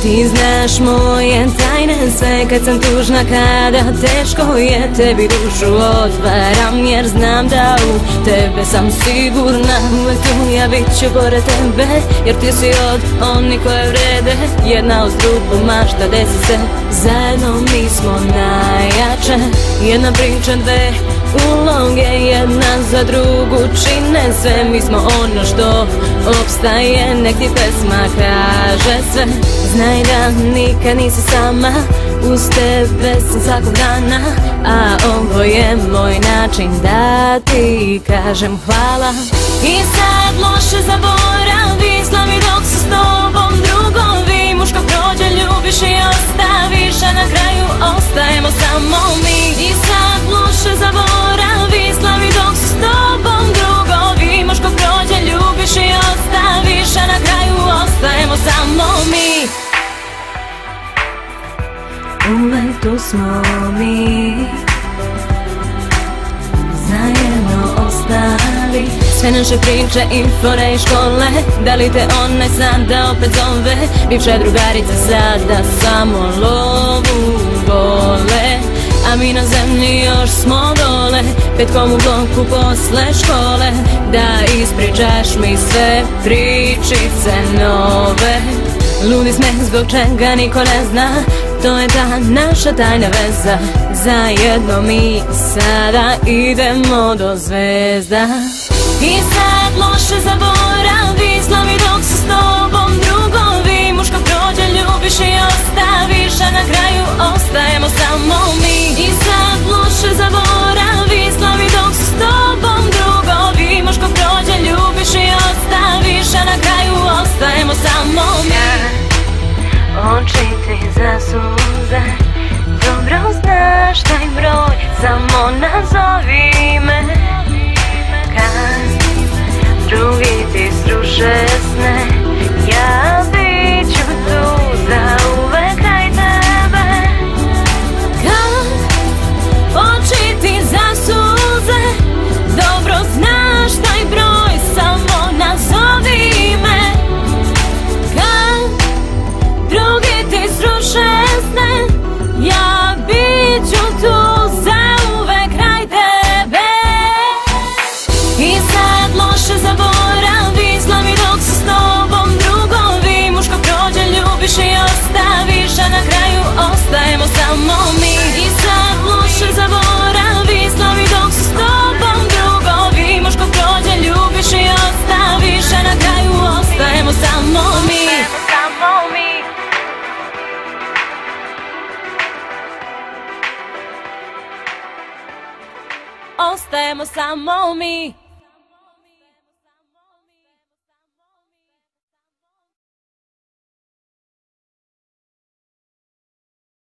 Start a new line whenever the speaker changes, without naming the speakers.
Ti znaš moje tajne sve kad sam tužna, kada teško je, tebi dušu otvaram jer znam da u tebe sam sigurna. Uvek tu ja bit ću pored tebe jer ti si od onih koje vrede. Jedna uz drugu mašta desi se, zajedno mi smo najjače. Jedna priča, dve uloge, jedna za drugu čine sve. Mi smo ono što opstaje, nek ti pesma kaže sve. Znaj da nikad nisi sama, uz tebe sam svakog dana. A ovo je moj način da ti kažem hvala. I sad loše zaboravi, slavi dok su s tobom drugovi. Muško prođe, ljubiš i ostaviš, a na kraju ostajemo samo mi. I sad loše zaboravi, slavi dok su s tobom drugovi. Muško prođe, ljubiš i ostaviš, a na kraju ostajemo samo mi. Uvek tu smo mi, zajedno ostali. Sve naše priče i fore i škole, da li te one sada opet zove? Bivša drugarica sada samo lovu vole, a mi na zemlji još smo dole. Petkom u bloku posle škole, da ispričaš mi sve pričice nove. Ludi smeh zbog čega niko ne zna, to je ta naša tajna veza. Zajedno mi sada idemo do zvezda. I sad loše zaboravi, slavi dok su s tobom drugovi. Muško prođe, ljubiš i ostaviš, a na kraju ostajemo samo mi. I sad loše zaboravi, slavi dok su s tobom drugovi. Muško prođe, ljubiš i ostaviš, a na kraju ostajemo samo mi. Oči ti zasuze, dobro znaš taj broj, samo nazovi me. Kad drugi ti sruše sne, ja bit ću tu zauvek kraj tebe. Kad oči ti zasuze, dobro znaš taj broj, samo nazovi me. Kad drugi ti sruše sne, ja bit ću tu zauvek kraj tebe. I sad loše zaboravi, slavi dok su s tobom drugovi. Muško prođe, ljubiš i ostaviš, a na kraju ostajemo samo mi. I sad loše zaboravi, slavi dok su s tobom drugovi. Muško prođe, ljubiš i ostaviš, a na kraju ostajemo samo mi. Ostajemo samo mi.